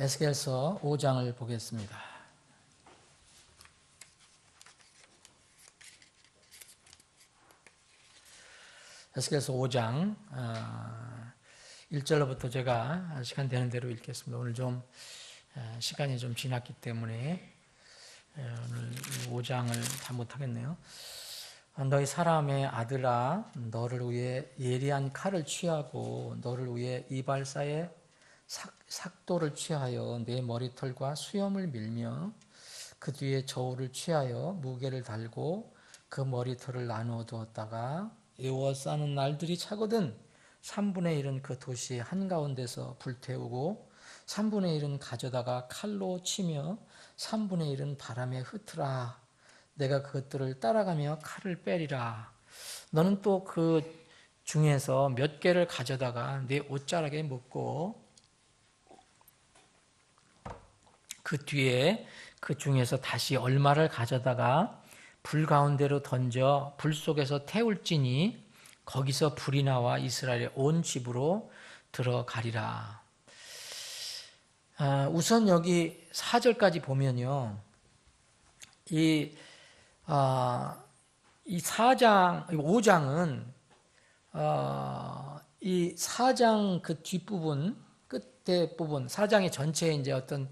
에스겔서 5장을 보겠습니다. 에스겔서 5장 1절로부터 제가 시간 되는 대로 읽겠습니다. 오늘 좀 시간이 좀 지났기 때문에 오늘 5장을 다 못하겠네요. 너희 사람의 아들아, 너를 위해 예리한 칼을 취하고 너를 위해 이발사의 삭도를 취하여 내 머리털과 수염을 밀며 그 뒤에 저울을 취하여 무게를 달고 그 머리털을 나누어 두었다가 에워싸는 날들이 차거든 3분의 1은 그 도시 한가운데서 불태우고 3분의 1은 가져다가 칼로 치며 3분의 1은 바람에 흩으라. 내가 그것들을 따라가며 칼을 빼리라. 너는 또 그 중에서 몇 개를 가져다가 네 옷자락에 묶고 그 뒤에 그 중에서 다시 얼마를 가져다가 불 가운데로 던져 불 속에서 태울지니 거기서 불이 나와 이스라엘의 온 집으로 들어가리라. 우선 여기 4절까지 보면요, 이 5장은 이 4장 그 뒷부분, 끝에 부분, 4장의 전체에 이제 어떤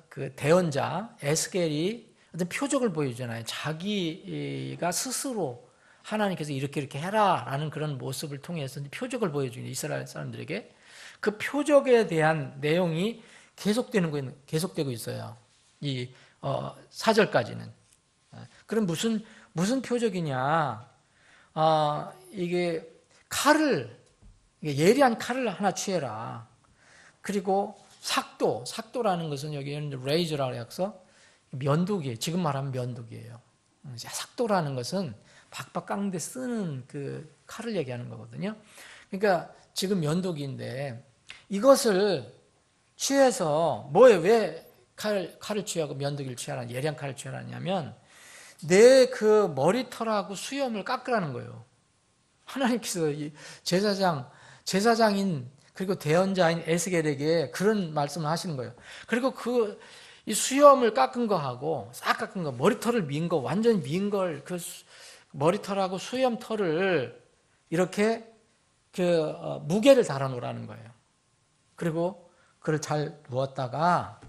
그 대언자 에스겔이 어떤 표적을 보여주잖아요. 자기가 스스로 하나님께서 이렇게 해라라는 그런 모습을 통해서 표적을 보여주는 이스라엘 사람들에게 그 표적에 대한 내용이 계속되고 있어요. 이 4절까지는. 그럼 무슨 표적이냐? 이게 예리한 칼을 하나 취해라. 그리고 삭도라는 것은 여기는 레이저라고 해서 면도기예요. 지금 말하면 면도기예요. 삭도라는 것은 박박 깎는데 쓰는 그 칼을 얘기하는 거거든요. 그러니까 지금 면도기인데 이것을 취해서 왜 칼을 취하고 면도기를 취하라, 예리한 칼을 취하라냐면 내 그 머리털하고 수염을 깎으라는 거예요. 하나님께서 이 제사장인 그리고 대언자인 에스겔에게 그런 말씀을 하시는 거예요. 그리고 이 수염을 깎은 거하고 싹 깎은 거, 머리털을 민 거, 완전히 민 걸 그 머리털하고 수염털을 이렇게 무게를 달아 놓으라는 거예요. 그리고 그걸 잘 누웠다가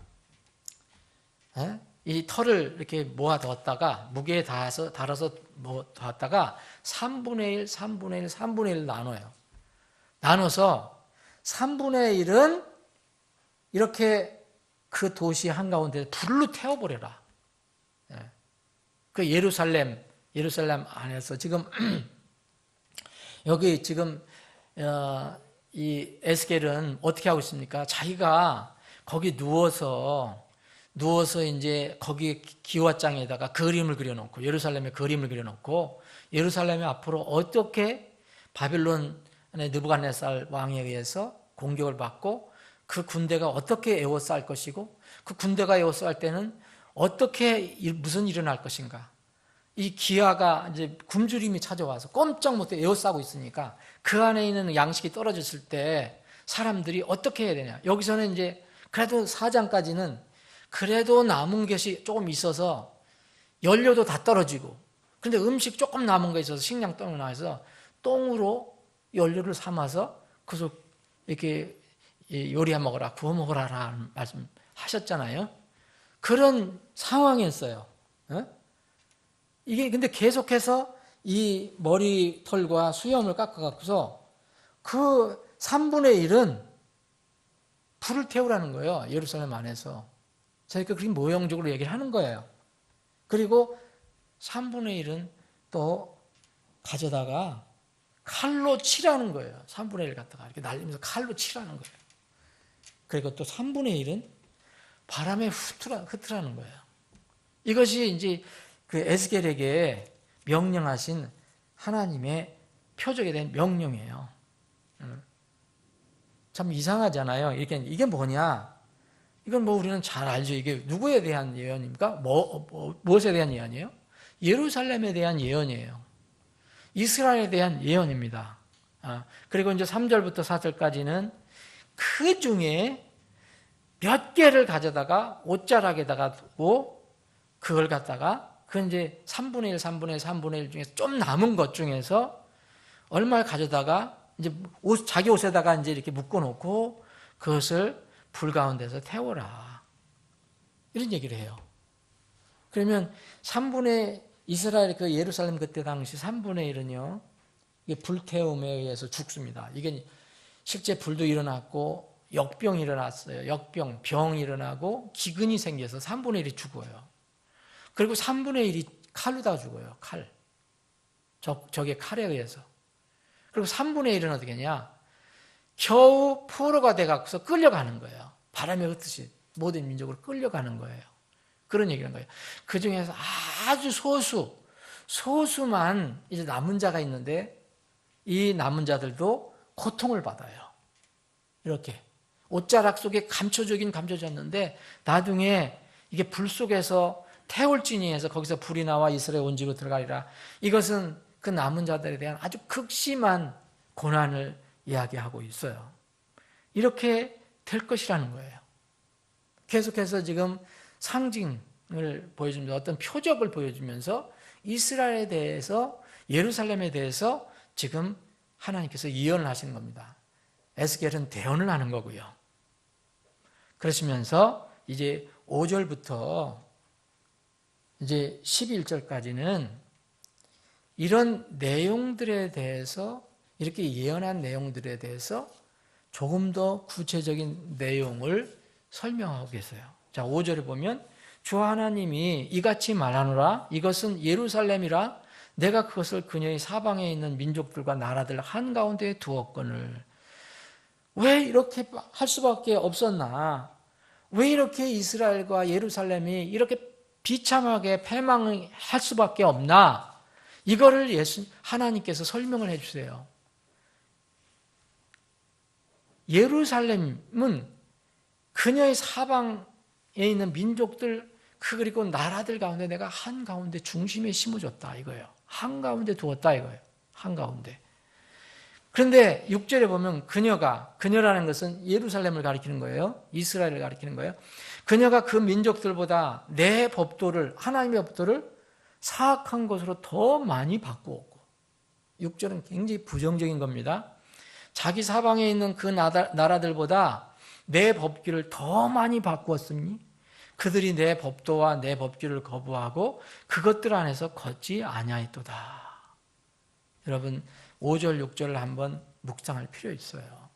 이 털을 이렇게 모아뒀다가 무게에 달아서 뒀다가 3분의 1, 3분의 1, 3분의 1 나눠요. 나눠서 3분의 1은 이렇게 그 도시 한가운데 불로 태워버려라. 그 예루살렘 안에서 지금 여기 지금 이 에스겔은 어떻게 하고 있습니까? 자기가 거기 누워서 이제 거기 기와장에다가 그림을 그려놓고 예루살렘에 그림을 그려놓고 예루살렘에 앞으로 어떻게 바빌론의 느부갓네살 왕에 의해서 공격을 받고 그 군대가 어떻게 에워싸일 것이고 그 군대가 에워싸일 때는 어떻게 무슨 일이 일어날 것인가. 이 기아가 이제 굶주림이 찾아와서 꼼짝 못해 에워싸고 있으니까 그 안에 있는 양식이 떨어졌을 때 사람들이 어떻게 해야 되냐. 여기서는 이제 그래도 4장까지는 그래도 남은 것이 조금 있어서 연료도 다 떨어지고 근데 음식 조금 남은 거 있어서 식량 똥이 나와서 똥으로 연료를 삼아서 그래서 이렇게 요리해 먹어라, 구워 먹어라 라는 말씀 하셨잖아요. 그런 상황이었어요. 이게 근데 계속해서 이 머리털과 수염을 깎아갖고서 그 3분의 1은 불을 태우라는 거예요. 예루살렘 안에서. 그러니까 그렇게 모형적으로 얘기를 하는 거예요. 그리고 3분의 1은 또 가져다가 칼로 치라는 거예요. 3분의 1 갖다가 이렇게 날리면서 칼로 치라는 거예요. 그리고 또 3분의 1은 바람에 흩으라는 거예요. 이것이 이제 그 에스겔에게 명령하신 하나님의 표적에 대한 명령이에요. 참 이상하잖아요. 이게 뭐냐? 이건 우리는 잘 알죠. 이게 누구에 대한 예언입니까? 무엇에 대한 예언이에요? 예루살렘에 대한 예언이에요. 이스라엘에 대한 예언입니다. 그리고 이제 3절부터 4절까지는 그 중에 몇 개를 가져다가 옷자락에다가 두고 그걸 갖다가 그 이제 3분의 1, 3분의 1, 3분의 1 중에서 좀 남은 것 중에서 얼마를 가져다가 이제 자기 옷에다가 이제 이렇게 묶어놓고 그것을 불 가운데서 태워라. 이런 얘기를 해요. 그러면 이스라엘 그 예루살렘 그때 당시 3분의 1은요, 이게 불태움에 의해서 죽습니다. 이게 실제 불도 일어났고, 역병이 일어났어요. 병이 일어나고, 기근이 생겨서 3분의 1이 죽어요. 그리고 3분의 1이 칼로 다 죽어요. 칼. 적의 칼에 의해서. 그리고 3분의 1은 어떻게 하냐? 겨우 포로가 돼갖고서 끌려가는 거예요. 바람에 흩듯이 모든 민족으로 끌려가는 거예요. 그런 얘기를 한 거예요. 그 중에서 아주 소수만 이제 남은 자가 있는데 이 남은 자들도 고통을 받아요. 이렇게. 옷자락 속에 감춰졌는데 나중에 이게 불 속에서 태울지니에서 거기서 불이 나와 이스라엘 온 집으로 들어가리라. 이것은 그 남은 자들에 대한 아주 극심한 고난을 이야기하고 있어요. 이렇게 될 것이라는 거예요. 계속해서 지금 상징을 보여주면서 어떤 표적을 보여주면서 이스라엘에 대해서 예루살렘에 대해서 지금 하나님께서 예언을 하시는 겁니다. 에스겔은 대언을 하는 거고요. 그러시면서 이제 5절부터 이제 11절까지는 이런 내용들에 대해서 이렇게 예언한 내용들에 대해서 조금 더 구체적인 내용을 설명하고 계세요. 자, 5절에 보면 주 하나님이 이같이 말하노라 이것은 예루살렘이라 내가 그것을 그녀의 사방에 있는 민족들과 나라들 한가운데에 두었거늘. 왜 이렇게 할 수밖에 없었나? 왜 이렇게 이스라엘과 예루살렘이 이렇게 비참하게 패망할 수밖에 없나? 이거를 하나님께서 설명을 해주세요. 예루살렘은 그녀의 사방에 있는 민족들 그리고 나라들 가운데 내가 한가운데 중심에 심어줬다 이거예요. 한가운데 두었다 이거예요. 한가운데. 그런데 6절에 보면 그녀라는 것은 예루살렘을 가리키는 거예요. 이스라엘을 가리키는 거예요. 그녀가 그 민족들보다 내 법도를 하나님의 법도를 사악한 것으로 더 많이 바꾸었고 6절은 굉장히 부정적인 겁니다. 자기 사방에 있는 그 나라들보다 내 법규를 더 많이 바꾸었으니 그들이 내 법도와 내 법규를 거부하고 그것들 안에서 걷지 아니하였도다. 여러분 5절 6절을 한번 묵상할 필요 있어요.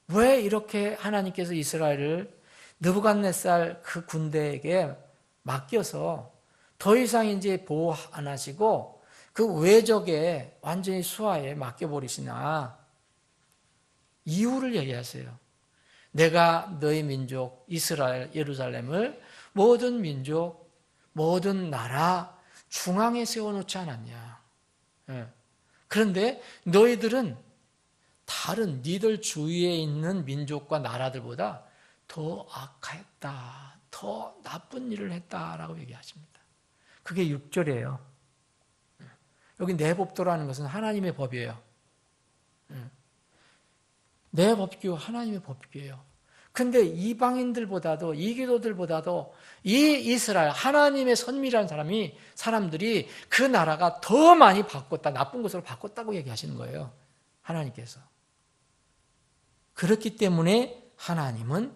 왜 이렇게 하나님께서 이스라엘을 느부갓네살 그 군대에게 맡겨서 더 이상 이제 보호 안 하시고 그 외적의 완전히 수하에 맡겨버리시나? 이유를 얘기하세요. 내가 너희 민족 이스라엘 예루살렘을 모든 민족 모든 나라 중앙에 세워놓지 않았냐. 그런데 너희들은 다른 니들 주위에 있는 민족과 나라들보다 더 악했다. 더 나쁜 일을 했다라고 얘기하십니다. 그게 6절이에요. 여기 내 법도라는 것은 하나님의 법이에요. 내 법규 하나님의 법규예요. 근데 이방인들보다도 이교도들보다도 이 이스라엘 하나님의 선미라는 사람들이 그 나라가 더 많이 바꿨다. 나쁜 것으로 바꿨다고 얘기하시는 거예요. 하나님께서. 그렇기 때문에 하나님은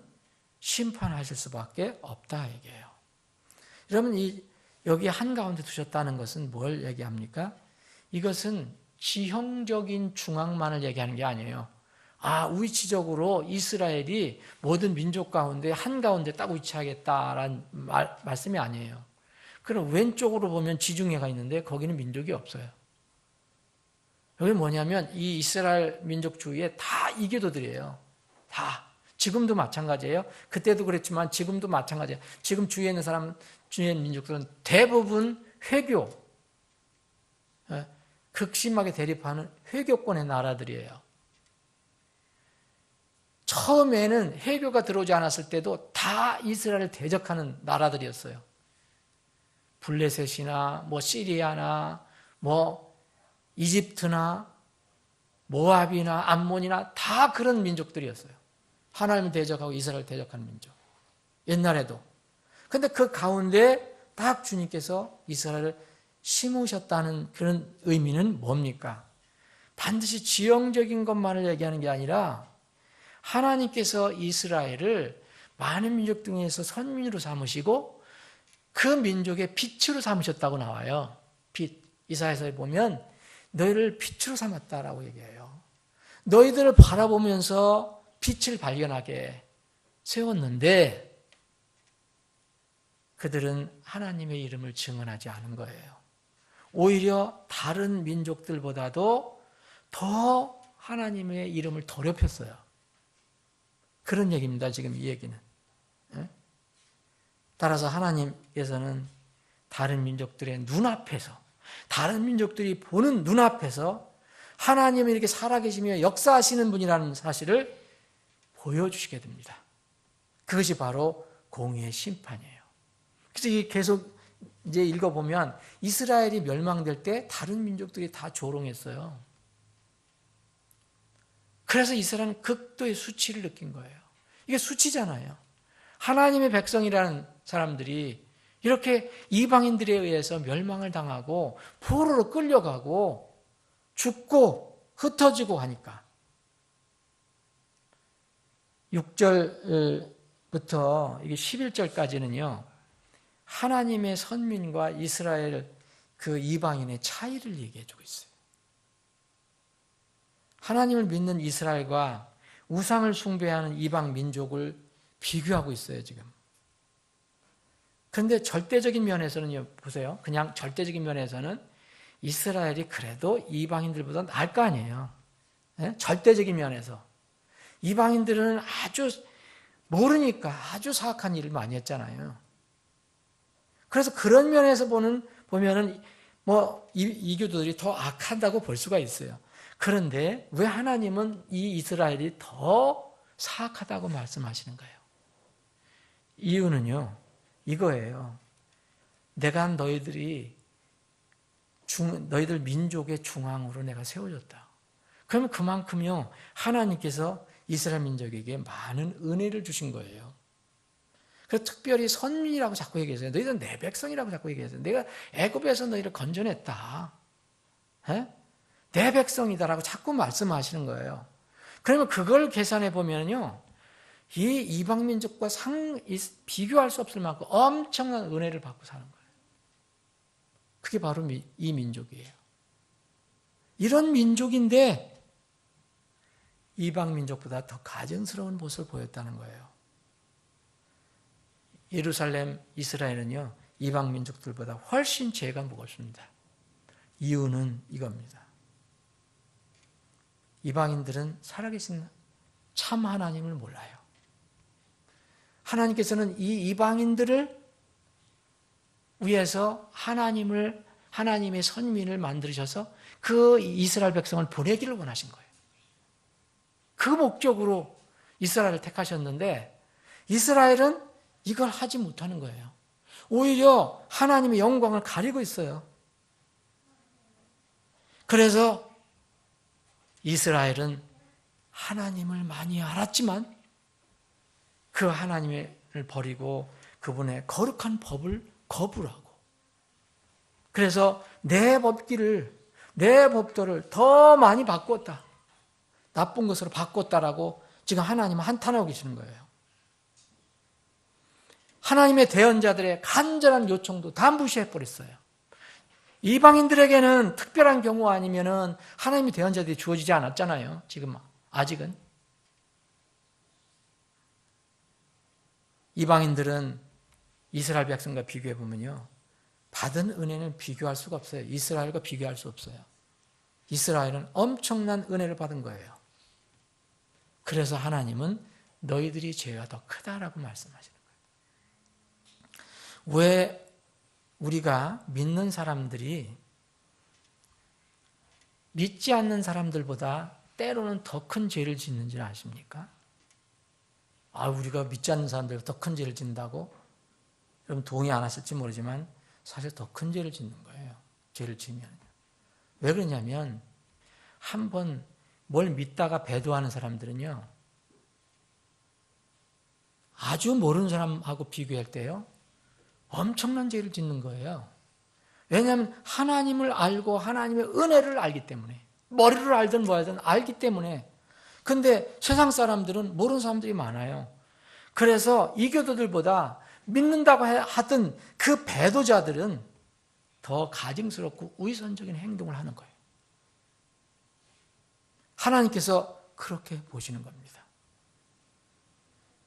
심판하실 수밖에 없다 얘기해요. 여러분 여기 한가운데 두셨다는 것은 뭘 얘기합니까? 이것은 지형적인 중앙만을 얘기하는 게 아니에요. 위치적으로 이스라엘이 모든 민족 가운데 한가운데 딱 위치하겠다라는 말씀이 아니에요. 그럼 왼쪽으로 보면 지중해가 있는데 거기는 민족이 없어요. 여기 뭐냐면 이 이스라엘 민족 주위에 다 이교도들이에요. 다. 지금도 마찬가지예요. 그때도 그랬지만 지금도 마찬가지예요. 지금 주위에 있는 주위에 있는 민족들은 대부분 회교, 극심하게 대립하는 회교권의 나라들이에요. 처음에는 회교가 들어오지 않았을 때도 다 이스라엘을 대적하는 나라들이었어요. 블레셋이나 시리아나 이집트나 모압이나 암몬이나 다 그런 민족들이었어요. 하나님을 대적하고 이스라엘을 대적하는 민족. 옛날에도. 근데 그 가운데 딱 주님께서 이스라엘을 심으셨다는 그런 의미는 뭡니까? 반드시 지형적인 것만을 얘기하는 게 아니라 하나님께서 이스라엘을 많은 민족 중에서 선민으로 삼으시고 그 민족의 빛으로 삼으셨다고 나와요. 빛. 이사야서에 보면 너희를 빛으로 삼았다라고 얘기해요. 너희들을 바라보면서 빛을 발견하게 세웠는데 그들은 하나님의 이름을 증언하지 않은 거예요. 오히려 다른 민족들보다도 더 하나님의 이름을 더럽혔어요. 그런 얘기입니다. 지금 이 얘기는. 따라서 하나님께서는 다른 민족들의 눈앞에서, 다른 민족들이 보는 눈앞에서 하나님이 이렇게 살아계시며 역사하시는 분이라는 사실을 보여주시게 됩니다. 그것이 바로 공의의 심판이에요. 그래서 계속 이제 읽어보면 이스라엘이 멸망될 때 다른 민족들이 다 조롱했어요. 그래서 이스라엘은 극도의 수치를 느낀 거예요. 이게 수치잖아요. 하나님의 백성이라는 사람들이 이렇게 이방인들에 의해서 멸망을 당하고 포로로 끌려가고 죽고 흩어지고 하니까 6절부터 이게 11절까지는요. 하나님의 선민과 이스라엘 그 이방인의 차이를 얘기해 주고 있어요. 하나님을 믿는 이스라엘과 우상을 숭배하는 이방 민족을 비교하고 있어요, 지금. 그런데 절대적인 면에서는요, 보세요. 그냥 절대적인 면에서는 이스라엘이 그래도 이방인들보다 나을 거 아니에요. 네? 절대적인 면에서. 이방인들은 아주 모르니까 아주 사악한 일을 많이 했잖아요. 그래서 그런 면에서 보면은 이교도들이 더 악하다고 볼 수가 있어요. 그런데 왜 하나님은 이 이스라엘이 더 사악하다고 말씀하시는 거예요? 이유는요, 이거예요. 내가 너희들 민족의 중앙으로 내가 세워줬다. 그러면 그만큼요, 하나님께서 이스라엘 민족에게 많은 은혜를 주신 거예요. 그래서 특별히 선민이라고 자꾸 얘기했어요. 너희들은 내 백성이라고 자꾸 얘기했어요. 내가 애굽에서 너희를 건져냈다. 내 백성이다라고 자꾸 말씀하시는 거예요. 그러면 그걸 계산해 보면요, 이 이방 민족과 비교할 수 없을 만큼 엄청난 은혜를 받고 사는 거예요. 그게 바로 이 민족이에요. 이런 민족인데 이방 민족보다 더 가증스러운 모습을 보였다는 거예요. 예루살렘, 이스라엘은요, 이방 민족들보다 훨씬 죄가 무겁습니다. 이유는 이겁니다. 이방인들은 살아계신 참 하나님을 몰라요. 하나님께서는 이 이방인들을 위해서 하나님의 선민을 만드셔서 그 이스라엘 백성을 보내기를 원하신 거예요. 그 목적으로 이스라엘을 택하셨는데 이스라엘은 이걸 하지 못하는 거예요. 오히려 하나님의 영광을 가리고 있어요. 그래서 이스라엘은 하나님을 많이 알았지만 그 하나님을 버리고 그분의 거룩한 법을 거부를 하고, 그래서 내 법도를 더 많이 바꿨다, 나쁜 것으로 바꿨다라고 지금 하나님은 한탄하고 계시는 거예요. 하나님의 대언자들의 간절한 요청도 다 무시해버렸어요. 이방인들에게는 특별한 경우 아니면은 하나님의 대언자들이 주어지지 않았잖아요. 지금 아직은. 이방인들은 이스라엘 백성과 비교해 보면요, 받은 은혜는 비교할 수가 없어요. 이스라엘과 비교할 수 없어요. 이스라엘은 엄청난 은혜를 받은 거예요. 그래서 하나님은 너희들이 죄가 더 크다라고 말씀하시는 거예요. 왜 우리가 믿는 사람들이 믿지 않는 사람들보다 때로는 더 큰 죄를 짓는지 아십니까? 우리가 믿지 않는 사람들보다 더 큰 죄를 짓는다고? 여러분 동의 안 하실지 모르지만 사실 더 큰 죄를 짓는 거예요. 죄를 지면. 왜 그러냐면 한번 뭘 믿다가 배도하는 사람들은요, 아주 모르는 사람하고 비교할 때요, 엄청난 죄를 짓는 거예요. 왜냐하면 하나님을 알고 하나님의 은혜를 알기 때문에, 머리를 알든 뭐하든 알기 때문에. 근데 세상 사람들은 모르는 사람들이 많아요. 그래서 이교도들보다 믿는다고 하던 그 배도자들은 더 가증스럽고 위선적인 행동을 하는 거예요. 하나님께서 그렇게 보시는 겁니다.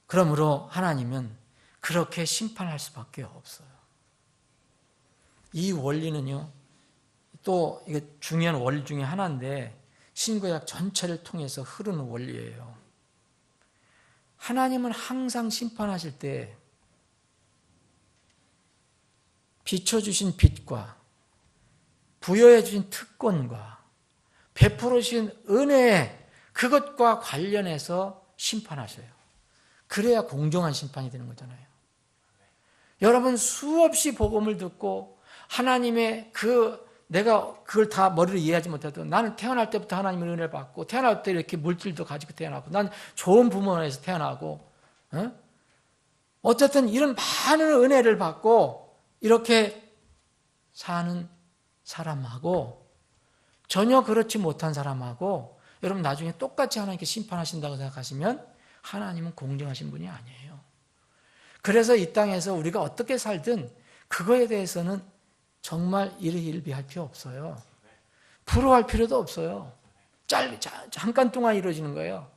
그러므로 하나님은 그렇게 심판할 수밖에 없어요. 이 원리는요, 또 이게 중요한 원리 중에 하나인데 신구약 전체를 통해서 흐르는 원리예요. 하나님은 항상 심판하실 때 비춰주신 빛과 부여해 주신 특권과 베풀어 주신 은혜, 그것과 관련해서 심판하셔요. 그래야 공정한 심판이 되는 거잖아요. 여러분, 수없이 복음을 듣고 하나님의 내가 그걸 다 머리로 이해하지 못해도 나는 태어날 때부터 하나님의 은혜를 받고, 태어날 때 이렇게 물질도 가지고 태어나고, 난 좋은 부모에서 태어나고, 어쨌든 이런 많은 은혜를 받고 이렇게 사는 사람하고 전혀 그렇지 못한 사람하고, 여러분 나중에 똑같이 하나님께 심판하신다고 생각하시면 하나님은 공정하신 분이 아니에요. 그래서 이 땅에서 우리가 어떻게 살든 그거에 대해서는 정말 일희일비할 필요 없어요. 부러워할 필요도 없어요. 잠깐 동안 이루어지는 거예요.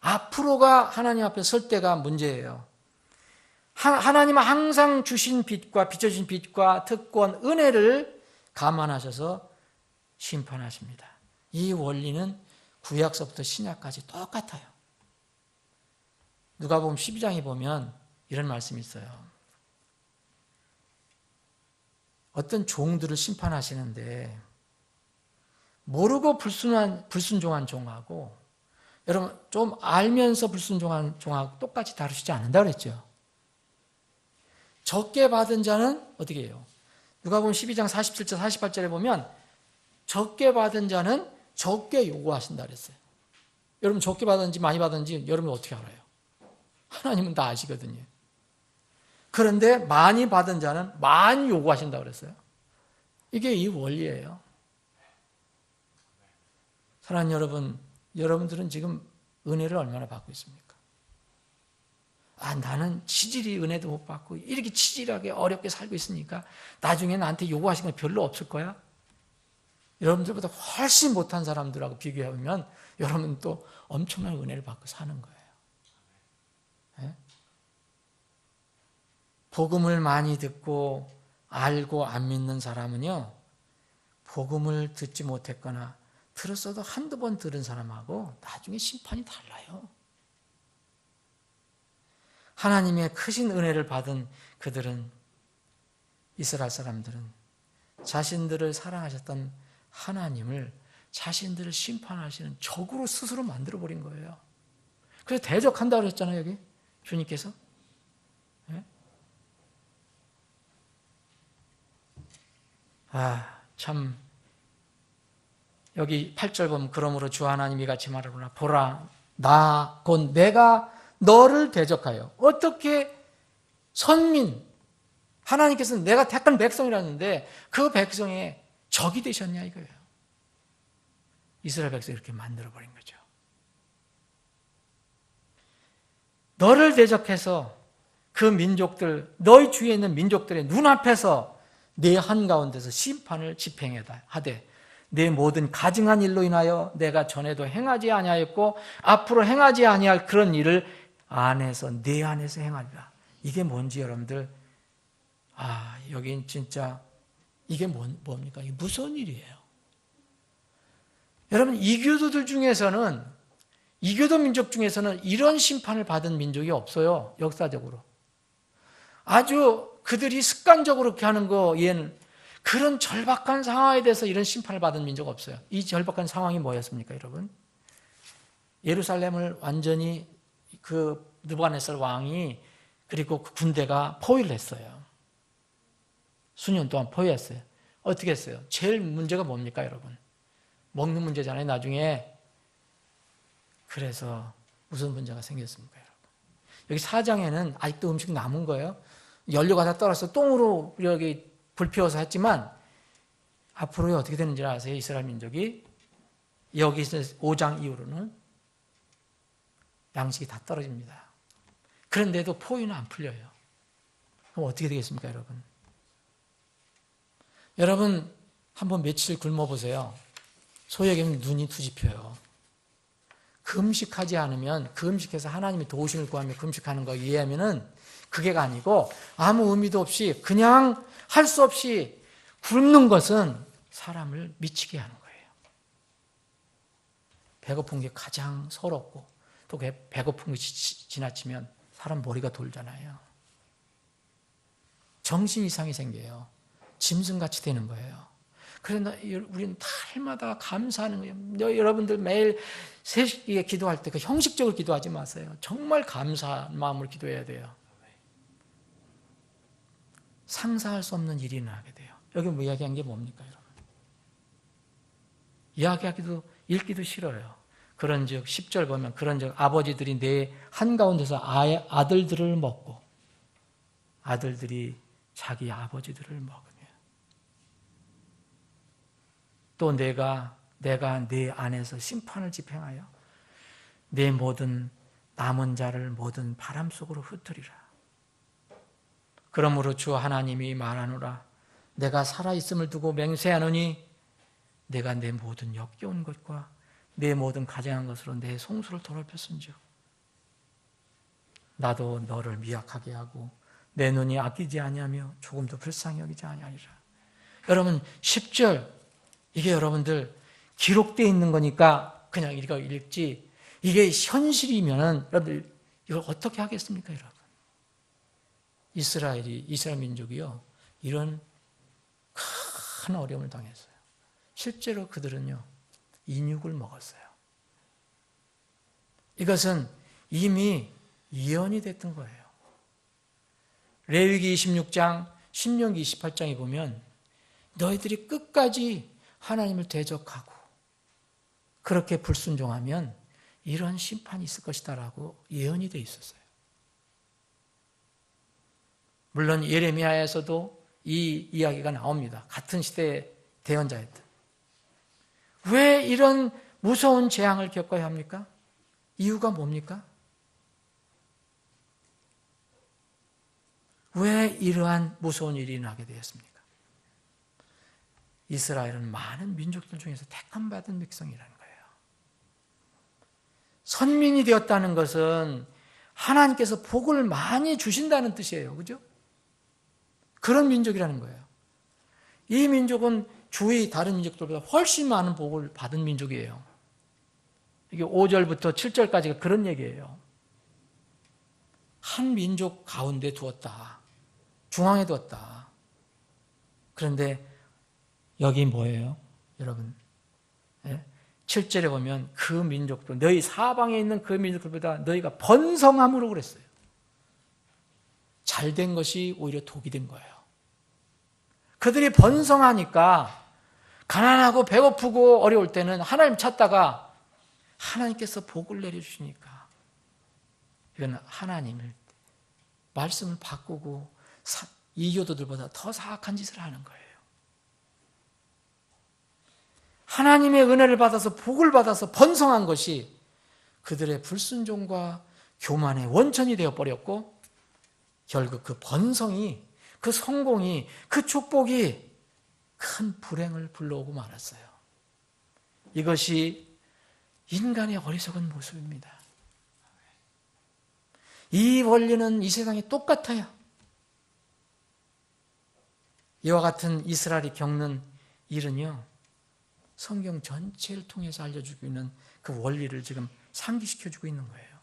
앞으로가 하나님 앞에 설 때가 문제예요. 하나님은 항상 주신 빛과 비춰주신 빛과 특권, 은혜를 감안하셔서 심판하십니다. 이 원리는 구약서부터 신약까지 똑같아요. 누가복음 12장에 보면 이런 말씀이 있어요. 어떤 종들을 심판하시는데 모르고 불순종한 종하고, 여러분 좀 알면서 불순종한 종하고 똑같이 다루시지 않는다 그랬죠. 적게 받은 자는 어떻게 해요? 누가복음 12장 47절 48절에 보면 적게 받은 자는 적게 요구하신다 그랬어요. 여러분 적게 받은지 많이 받은지 여러분 어떻게 알아요? 하나님은 다 아시거든요. 그런데 많이 받은 자는 많이 요구하신다고 그랬어요. 이게 이 원리예요. 사랑하는 여러분, 여러분들은 지금 은혜를 얼마나 받고 있습니까? 나는 치질이 은혜도 못 받고 이렇게 치질하게 어렵게 살고 있으니까 나중에 나한테 요구하시는 거 별로 없을 거야? 여러분들보다 훨씬 못한 사람들하고 비교해보면 여러분 또 엄청난 은혜를 받고 사는 거예요. 네? 복음을 많이 듣고 알고 안 믿는 사람은요, 복음을 듣지 못했거나 들었어도 한두 번 들은 사람하고 나중에 심판이 달라요. 하나님의 크신 은혜를 받은 그들은, 이스라엘 사람들은 자신들을 사랑하셨던 하나님을 자신들을 심판하시는 적으로 스스로 만들어버린 거예요. 그래서 대적한다고 그랬잖아요, 여기 주님께서. 네? 참, 여기 8절 보면 그러므로 주 하나님이 같이 말하구나. 보라, 나 곧 내가 너를 대적하여. 어떻게 선민, 하나님께서는 내가 택한 백성이라는데 그 백성의 적이 되셨냐 이거예요. 이스라엘 백성이 이렇게 만들어버린 거죠. 너를 대적해서 그 민족들, 너희 주위에 있는 민족들의 눈앞에서 내 한가운데서 심판을 집행하되 내 모든 가증한 일로 인하여 내가 전에도 행하지 아니하였고 앞으로 행하지 아니할 그런 일을 내 안에서 행하리라. 이게 뭔지 여러분들, 여긴 진짜 이게 뭡니까? 이게 무서운 일이에요. 여러분, 이교도들 중에서는, 이교도 민족 중에서는 이런 심판을 받은 민족이 없어요. 역사적으로. 아주 그들이 습관적으로 그렇게 하는 거에는 그런 절박한 상황에 대해서 이런 심판을 받은 민족 없어요. 이 절박한 상황이 뭐였습니까, 여러분? 예루살렘을 완전히 그 느부갓네살 왕이, 그리고 그 군대가 포위를 했어요. 수년 동안 포위했어요. 어떻게 했어요? 제일 문제가 뭡니까, 여러분? 먹는 문제잖아요, 나중에. 그래서 무슨 문제가 생겼습니까, 여러분? 여기 4장에는 아직도 음식 남은 거예요. 연료가 다 떨어서 똥으로 여기 불 피워서 했지만 앞으로 어떻게 되는지 아세요? 이스라엘 민족이 여기서 5장 이후로는 양식이 다 떨어집니다. 그런데도 포위는 안 풀려요. 그럼 어떻게 되겠습니까, 여러분? 여러분 한번 며칠 굶어보세요. 소에게는 눈이 뒤집혀요. 금식하지 않으면, 금식해서 하나님의 도우심을 구하며 금식하는 거 이해하면은 그게가 아니고 아무 의미도 없이 그냥 할 수 없이 굶는 것은 사람을 미치게 하는 거예요. 배고픈 게 가장 서럽고 또 배고픈 것이 지나치면 사람 머리가 돌잖아요. 정신 이상이 생겨요. 짐승같이 되는 거예요. 그러나 우리는 달마다 감사하는 거예요. 여러분들 매일 3시에 기도할 때 그 형식적으로 기도하지 마세요. 정말 감사한 마음으로 기도해야 돼요. 상상할 수 없는 일이 일어나게 돼요. 여기 뭐 이야기한 게 뭡니까, 여러분? 이야기하기도 읽기도 싫어요. 그런즉 10절 보면 그런즉 아버지들이 내 한가운데서 아들들을 먹고 아들들이 자기 아버지들을 먹으며 또 내가 내 안에서 심판을 집행하여 내 모든 남은 자를 모든 바람 속으로 흩으리라. 그러므로 주 하나님이 말하노라. 내가 살아있음을 두고 맹세하노니 내가 내 모든 역겨운 것과 내 모든 가증한 것으로 내 송수를 더럽혔은즉 나도 너를 미약하게 하고 내 눈이 아끼지 아니하며 조금도 불쌍히 여기지 아니하리라. 여러분 10절 이게 여러분들 기록되어 있는 거니까 그냥 이거 읽지, 이게 현실이면은 여러분들 이걸 어떻게 하겠습니까, 여러분? 이스라엘 민족이요 이런 큰 어려움을 당했어요. 실제로 그들은요 인육을 먹었어요. 이것은 이미 예언이 됐던 거예요. 레위기 26장, 신명기 28장에 보면 너희들이 끝까지 하나님을 대적하고 그렇게 불순종하면 이런 심판이 있을 것이다라고 예언이 되어 있었어요. 물론 예레미야에서도 이 이야기가 나옵니다. 같은 시대의 대언자였던. 왜 이런 무서운 재앙을 겪어야 합니까? 이유가 뭡니까? 왜 이러한 무서운 일이 일어나게 되었습니까? 이스라엘은 많은 민족들 중에서 택함받은 백성이라는 거예요. 선민이 되었다는 것은 하나님께서 복을 많이 주신다는 뜻이에요. 그죠? 그런 민족이라는 거예요. 이 민족은 주위 다른 민족들보다 훨씬 많은 복을 받은 민족이에요. 이게 5절부터 7절까지가 그런 얘기예요. 한 민족 가운데 두었다. 중앙에 두었다. 그런데 여기 뭐예요? 여러분 7절에 보면 그 민족도 너희 사방에 있는 그 민족들보다 너희가 번성함으로 그랬어요. 잘된 것이 오히려 독이 된 거예요. 그들이 번성하니까 가난하고 배고프고 어려울 때는 하나님 찾다가 하나님께서 복을 내려주시니까 이건 하나님을 말씀을 바꾸고 이교도들보다 더 사악한 짓을 하는 거예요. 하나님의 은혜를 받아서 복을 받아서 번성한 것이 그들의 불순종과 교만의 원천이 되어버렸고 결국 그 번성이, 그 성공이, 그 축복이 큰 불행을 불러오고 말았어요. 이것이 인간의 어리석은 모습입니다. 이 원리는 이 세상에 똑같아요. 이와 같은 이스라엘이 겪는 일은요, 성경 전체를 통해서 알려주고 있는 그 원리를 지금 상기시켜주고 있는 거예요.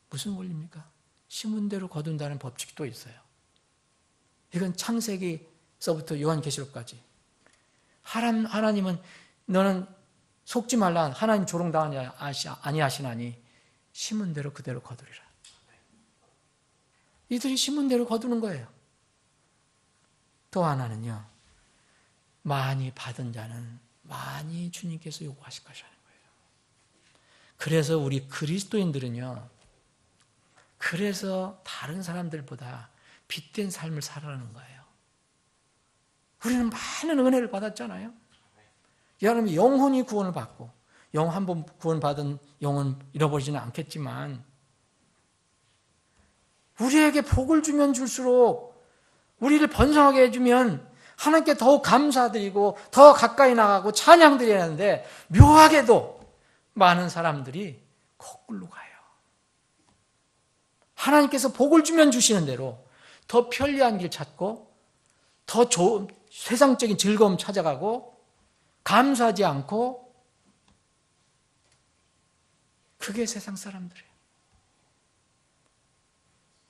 무슨 원리입니까? 심은 대로 거둔다는 법칙이 또 있어요. 이건 창세기서부터 요한계시록까지. 하나님은 너는 속지 말라. 하나님 조롱당하지 아니하시나니 심은 대로 그대로 거두리라. 이들이 심은 대로 거두는 거예요. 또 하나는요, 많이 받은 자는 많이 주님께서 요구하실 것이라는 거예요. 그래서 우리 그리스도인들은요, 그래서 다른 사람들보다 빛된 삶을 살아가는 거예요. 우리는 많은 은혜를 받았잖아요. 여러분, 영혼이 구원을 받고, 영 한 번 구원받은 영혼 잃어버리지는 않겠지만, 우리에게 복을 주면 줄수록, 우리를 번성하게 해주면 하나님께 더욱 감사드리고 더 가까이 나가고 찬양드려야 하는데, 묘하게도 많은 사람들이 거꾸로 가요. 하나님께서 복을 주면 주시는 대로 더 편리한 길 찾고, 더 좋은 세상적인 즐거움 찾아가고, 감사하지 않고, 그게 세상 사람들이에요.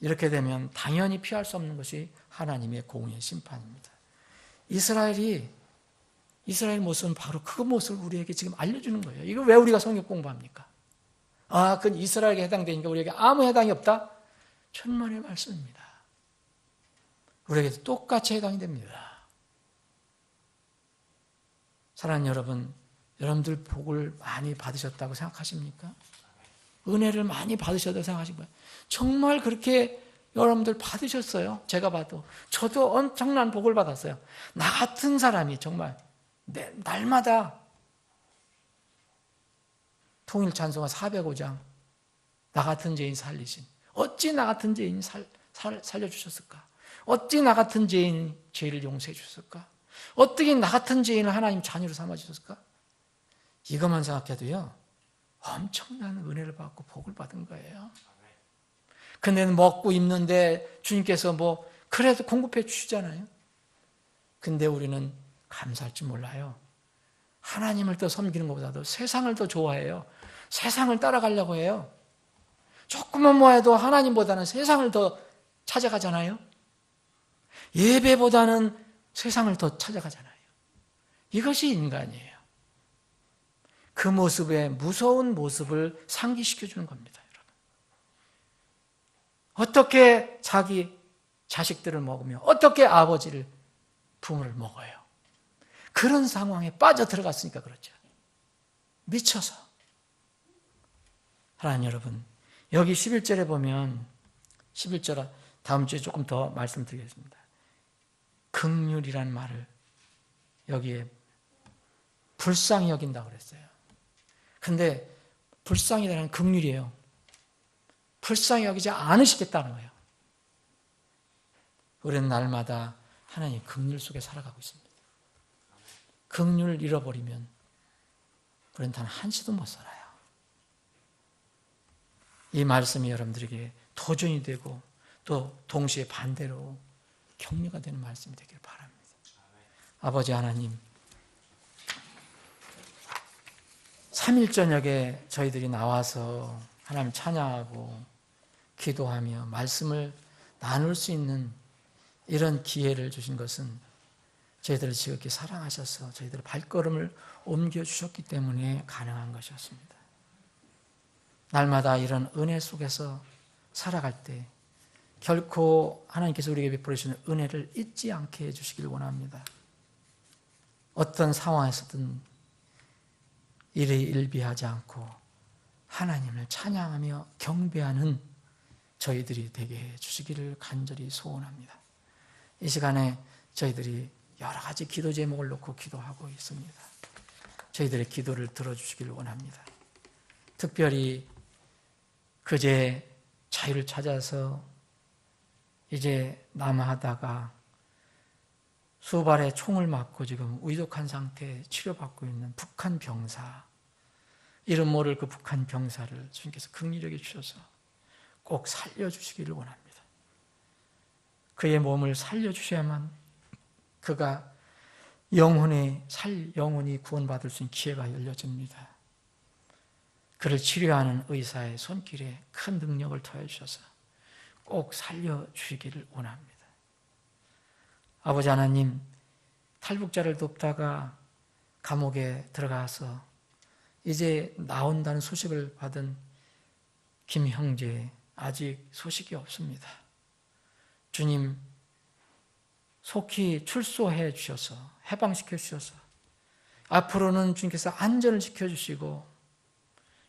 이렇게 되면 당연히 피할 수 없는 것이 하나님의 공의의 심판입니다. 이스라엘 모습은 바로 그 모습을 우리에게 지금 알려주는 거예요. 이거 왜 우리가 성경 공부합니까? 그건 이스라엘에 해당되니까 우리에게 아무 해당이 없다? 천만의 말씀입니다. 우리에게도 똑같이 해당이 됩니다. 사랑하는 여러분, 여러분들 복을 많이 받으셨다고 생각하십니까? 은혜를 많이 받으셨다고 생각하십니까? 정말 그렇게 여러분들 받으셨어요? 제가 봐도. 저도 엄청난 복을 받았어요. 나 같은 사람이 정말 날마다 통일 찬송가 405장, 나 같은 죄인 살리신. 어찌 나 같은 죄인이 살려주셨을까? 어찌 나 같은 죄인이 죄를 용서해 주셨을까? 어떻게 나 같은 죄인을 하나님 자녀로 삼아주셨을까? 이것만 생각해도요, 엄청난 은혜를 받고 복을 받은 거예요. 근데 먹고 입는데 주님께서 그래도 공급해 주시잖아요. 근데 우리는 감사할 줄 몰라요. 하나님을 더 섬기는 것보다도 세상을 더 좋아해요. 세상을 따라가려고 해요. 조금만 모아도 하나님보다는 세상을 더 찾아가잖아요. 예배보다는 세상을 더 찾아가잖아요. 이것이 인간이에요. 그 모습의 무서운 모습을 상기시켜주는 겁니다, 여러분. 어떻게 자기 자식들을 먹으며 어떻게 아버지를, 부모를 먹어요. 그런 상황에 빠져 들어갔으니까 그렇죠. 미쳐서. 하나님 여러분, 여기 11절에 보면, 11절 다음 주에 조금 더 말씀드리겠습니다. 긍휼이라는 말을 여기에 불쌍히 여긴다고 그랬어요. 근데 불쌍이라는 긍휼이에요. 불쌍히 여기지 않으시겠다는 거예요. 우리는 날마다 하나님의 긍휼 속에 살아가고 있습니다. 긍휼을 잃어버리면 우리는 단 한시도 못 살아요. 이 말씀이 여러분들에게 도전이 되고 또 동시에 반대로 격려가 되는 말씀이 되기를 바랍니다. 아버지 하나님, 3일 저녁에 저희들이 나와서 하나님 찬양하고 기도하며 말씀을 나눌 수 있는 이런 기회를 주신 것은 저희들을 지극히 사랑하셔서 저희들의 발걸음을 옮겨주셨기 때문에 가능한 것이었습니다. 날마다 이런 은혜 속에서 살아갈 때 결코 하나님께서 우리에게 베풀어 주시는 은혜를 잊지 않게 해주시길 원합니다. 어떤 상황에서든 일희일비하지 않고 하나님을 찬양하며 경배하는 저희들이 되게 해주시기를 간절히 소원합니다. 이 시간에 저희들이 여러 가지 기도 제목을 놓고 기도하고 있습니다. 저희들의 기도를 들어주시기를 원합니다. 특별히 그제 자유를 찾아서 이제 남하다가 수발에 총을 맞고 지금 위독한 상태에 치료받고 있는 북한 병사, 이름 모를 그 북한 병사를 주님께서 긍휼하게 주셔서 꼭 살려주시기를 원합니다. 그의 몸을 살려주셔야만 그가 영혼이 구원받을 수 있는 기회가 열려집니다. 그를 치료하는 의사의 손길에 큰 능력을 더해 주셔서 꼭 살려주시기를 원합니다. 아버지 하나님, 탈북자를 돕다가 감옥에 들어가서 이제 나온다는 소식을 받은 김 형제, 아직 소식이 없습니다. 주님, 속히 출소해 주셔서 해방시켜 주셔서 앞으로는 주님께서 안전을 지켜주시고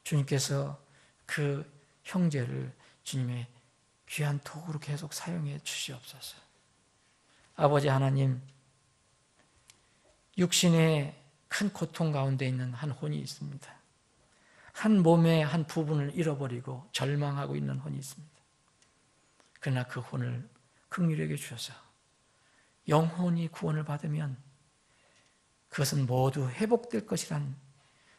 주님께서 그 형제를 주님의 귀한 도구로 계속 사용해 주시옵소서. 아버지 하나님, 육신의 큰 고통 가운데 있는 한 혼이 있습니다. 한 몸의 한 부분을 잃어버리고 절망하고 있는 혼이 있습니다. 그러나 그 혼을 긍휼히 여겨 주셔서 영혼이 구원을 받으면 그것은 모두 회복될 것이란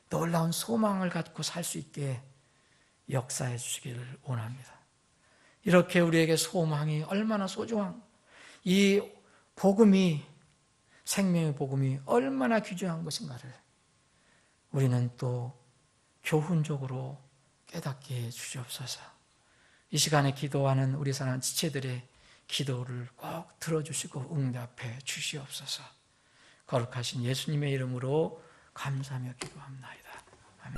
놀라운 소망을 갖고 살 수 있게 역사해 주시기를 원합니다. 이렇게 우리에게 소망이 얼마나 소중한, 이 복음이, 생명의 복음이 얼마나 귀중한 것인가를 우리는 또 교훈적으로 깨닫게 해 주시옵소서. 이 시간에 기도하는 우리 사랑하는 지체들의 기도를 꼭 들어주시고 응답해 주시옵소서. 거룩하신 예수님의 이름으로 감사하며 기도합나이다.